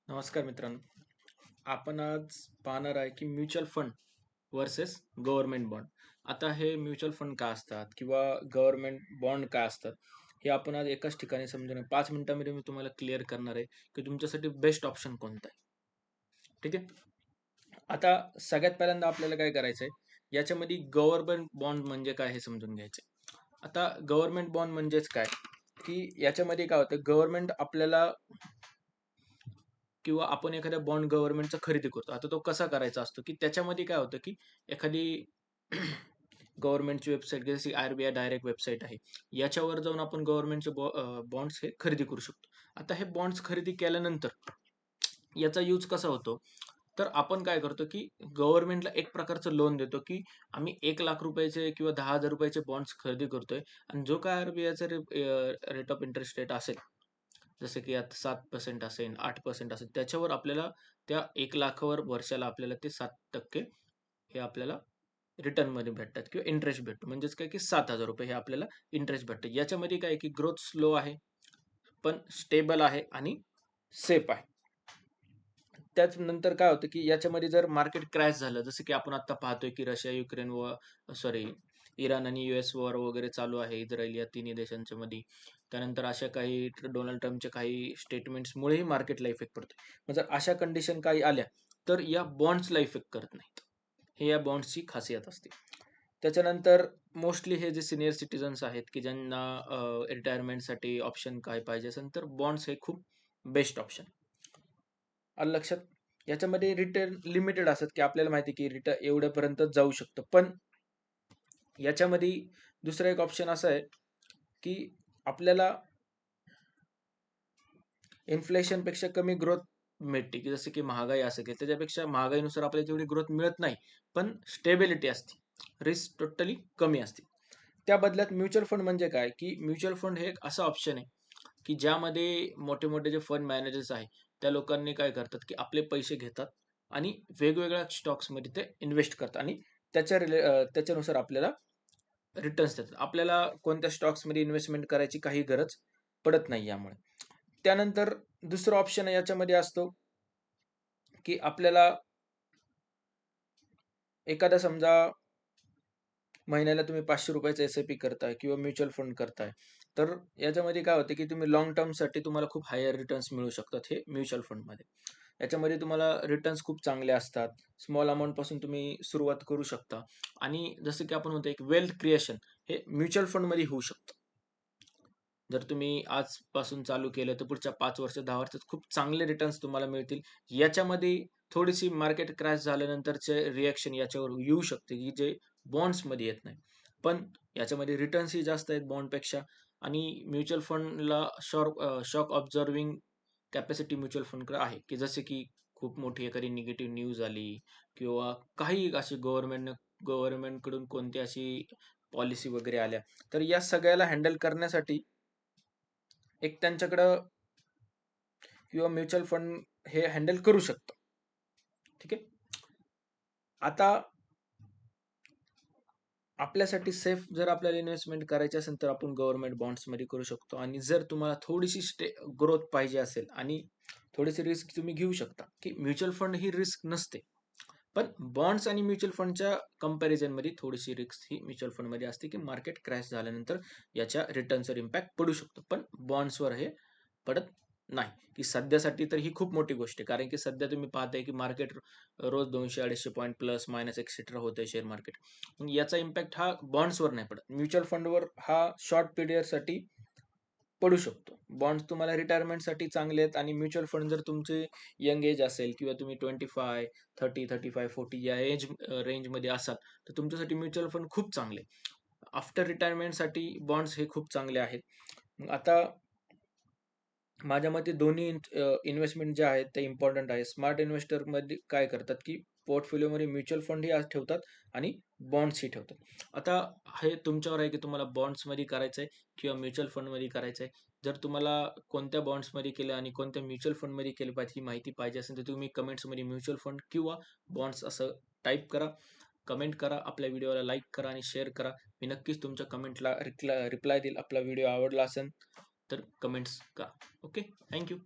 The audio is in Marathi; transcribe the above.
नमस्कार मित्रांनो. आपण आज पाहणार आहे की mutual fund versus government bond. आता हे म्युच्युअल फंड काय असतात किंवा गव्हर्नमेंट बॉन्ड काय असतात, हे आपण आज एकाच ठिकाणी समजून 5 मिनिटांमध्ये मी तुम्हाला क्लिअर करणार आहे की तुमच्यासाठी बेस्ट ऑप्शन कोणता आहे. ठीक आहे. आता सगळ्यात पहिल्यांदा आपल्याला काय करायचं आहे, याच्यामध्ये गव्हर्नमेंट बॉन्ड म्हणजे काय हे समजून घ्यायचं आहे. आता गव्हर्नमेंट बॉन्ड म्हणजेच काय, की याच्यामध्ये काय होतं, गव्हर्नमेंट आपल्याला किंवा आपण एखाद्या बॉन्ड गव्हर्नमेंटचा खरेदी करतो. आता तो कसा करायचा असतो, की त्याच्यामध्ये काय होतं, की एखादी गव्हर्नमेंटची वेबसाईट जशी आर-बी-आय डायरेक्ट वेबसाईट आहे. याच्यावर जाऊन आपण गव्हर्नमेंटचे बॉन्ड्स हे खरेदी करू शकतो. आता हे बॉन्ड्स खरेदी केल्यानंतर याचा यूज कसा होतो, तर आपण काय करतो, की गव्हर्नमेंटला एक प्रकारचं लोन देतो, की आम्ही ₹1,00,000 किंवा ₹10,000 बॉन्ड्स खरेदी करतोय आणि जो काय आर-बी-आयचा रेट ऑफ इंटरेस्ट रेट असेल, जसं की आता 7% असेल, 8% असेल, त्याच्यावर आपल्याला त्या 1,00,000 वर वर्षाला आपल्याला ते 7% हे आपल्याला रिटर्नमध्ये भेटतात किंवा इंटरेस्ट भेटतो. म्हणजेच काय की ₹7,000 हे आपल्याला इंटरेस्ट भेटतं. याच्यामध्ये काय आहे की ग्रोथ स्लो आहे, पण स्टेबल आहे आणि सेफ आहे. त्याच्यानंतर काय होतं की याच्यामध्ये जर मार्केट क्रॅश झालं, जसं की आपण आता पाहतोय की रशिया-युक्रेन सॉरी इराण आणि यूएस वॉर वगैरे चालू आहे इस्रायल या तिन्ही देशांच्या मध्ये. त्यानंतर अशा काही डोनाल्ड ट्रम्पच्या काही स्टेटमेंट्समुळेही मार्केटला इफेक्ट पडतोय. मग जर अशा कंडिशन काही आल्या, तर या बॉन्ड्सला इफेक्ट करत नाहीत. हे या बॉन्ड्सची खासियत असते. त्याच्यानंतर मोस्टली हे जे सीनियर सिटिझन्स आहेत, की ज्यांना रिटायरमेंटसाठी ऑप्शन काय पाहिजे असेल, तर बॉन्ड्स हे खूप बेस्ट ऑप्शन. आलं लक्षात? याच्यामध्ये रिटर्न लिमिटेड असतात, की आपल्याला माहिती आहे, की रिटर्न एवढ्यापर्यंत जाऊ शकतं. पण याच्यामध्ये दुसरा एक ऑप्शन असा आहे, की आपल्याला इन्फ्लेशनपेक्षा कमी ग्रोथ मिळते, की जसं की महागाई असेल, की त्याच्यापेक्षा महागाईनुसार आपल्याला तेवढी ग्रोथ मिळत नाही. पण स्टेबिलिटी असते. रिस्क टोटली कमी असते. त्या बदल्यात म्युच्युअल फंड म्हणजे काय, की म्युच्युअल फंड हे एक असं ऑप्शन आहे, की ज्यामध्ये मोठे-मोठे जे फंड मॅनेजर्स आहेत, त्या लोकांनी काय करतात, की आपले पैसे घेतात आणि वेगवेगळ्या स्टॉक्समध्ये ते इन्व्हेस्ट करतात आणि त्याच्यानुसार आपल्याला रिटर्न्स देतात. आपल्याला कोणत्या स्टॉक्समध्ये इन्व्हेस्टमेंट करायची काही गरज पडत नाही यामुळे. त्यानंतर दुसरा ऑप्शन याच्यामध्ये असतो, की आपल्याला एखादा समजा महिन्याला तुम्ही ₹500 एस-आय-पी करताय किंवा म्युच्युअल फंड करताय. तर याच्यामध्ये काय होतं, की तुम्ही लाँग टर्मसाठी तुम्हाला खूप हायर रिटर्न्स मिळू शकतात हे म्युच्युअल फंडमध्ये. याच्यामध्ये तुम्हाला रिटर्न्स खूप चांगले असतात. स्मॉल अमाउंटपासून तुम्ही सुरुवात करू शकता आणि जसं की आपण म्हणतो एक वेल्थ क्रिएशन हे म्युच्युअल फंडमध्ये होऊ शकतं. जर तुम्ही आजपासून चालू केलं, तर पुढच्या 5 वर्ष, 10 वर्षात खूप चांगले रिटर्न्स तुम्हाला मिळतील. याच्यामध्ये थोडीशी मार्केट क्रॅश झाल्यानंतरचे रिएक्शन याच्यावर येऊ शकते, की जे बॉन्ड्समध्ये येत नाही. पण याच्यामध्ये रिटर्न्सही जास्त आहेत बॉन्डपेक्षा आणि म्युच्युअल फंडला शॉक ऑब्झर्व्हिंग कॅपॅसिटी म्युच्युअल फंडकडे आहे, की जसे की खूप मोठी एखादी निगेटिव्ह न्यूज आली किंवा काही अशी गव्हर्नमेंटकडून कोणती अशी पॉलिसी वगैरे आल्या, तर या सगळ्याला हँडल करण्यासाठी एक त्यांच्याकडं किंवा म्युच्युअल फंड हे हँडल करू शकतं. ठीक आहे. आता आपल्यासाठी सेफ जर आपल्याला इन्व्हेस्टमेंट करायची असेल, तर आपण गव्हर्नमेंट बॉन्ड्समध्ये करू शकतो आणि जर तुम्हाला थोडीशी ग्रोथ पाहिजे असेल आणि थोडीशी रिस्क तुम्ही घेऊ शकता, की म्युच्युअल फंड ही रिस्क नसते. पण बॉन्ड्स आणि म्युच्युअल फंडच्या कंपॅरिझनमध्ये थोडीशी रिस्क ही म्युच्युअल फंडमध्ये असते, की मार्केट क्रॅश झाल्यानंतर याच्या रिटर्न्सवर इम्पॅक्ट पडू शकतो. पण बॉन्ड्सवर हे पडत नाही, की सध्यासाठी तर ही खूप मोठी गोष्ट आहे. कारण की सध्या तुम्ही पाहताय, की मार्केट रोज 200-250 पॉइंट प्लस मायनस एक्सेट्रा होतंय शेअर मार्केट. मग याचा इम्पॅक्ट हा बॉन्ड्सवर नाही पडत. म्युच्युअल फंडवर हा शॉर्ट पिरियडसाठी पडू शकतो. बॉन्ड्स तुम्हाला रिटायरमेंटसाठी चांगले आहेत आणि म्युच्युअल फंड जर तुमचे यंग एज असेल किंवा तुम्ही 25, 30, 35, 40 या रेंजमध्ये असाल, तर तुमच्यासाठी म्युच्युअल फंड खूप चांगले आफ्टर रिटायरमेंटसाठी बॉन्ड्स हे खूप चांगले आहेत. मग आता माझ्या मते दोन्ही इन्व्हेस्टमेंट जे आहेत ते इम्पोर्टंट आहे. स्मार्ट इन्व्हेस्टरमध्ये काय करतात, की पोर्टफोलिओमध्ये म्युच्युअल फंडही आज ठेवतात आणि बॉन्ड्सही ठेवतात. आता हे तुमच्यावर आहे, की तुम्हाला बॉन्ड्समध्ये करायचंय किंवा म्युच्युअल फंडमध्ये करायचंय. जर तुम्हाला कोणत्या बॉन्ड्समध्ये केलं आणि कोणत्या म्युच्युअल फंडमध्ये केलं पाहिजे ही माहिती पाहिजे असेल, तर तुम्ही कमेंट्समध्ये म्युच्युअल फंड किंवा बॉन्ड्स असं टाइप करा. कमेंट करा. आपल्या व्हिडिओला लाईक करा आणि शेअर करा. मी नक्कीच तुमच्या कमेंटला रिप्लाय देईल. आपला व्हिडिओ आवडला असेल तर कमेंट्स करा. ओके. Thank you.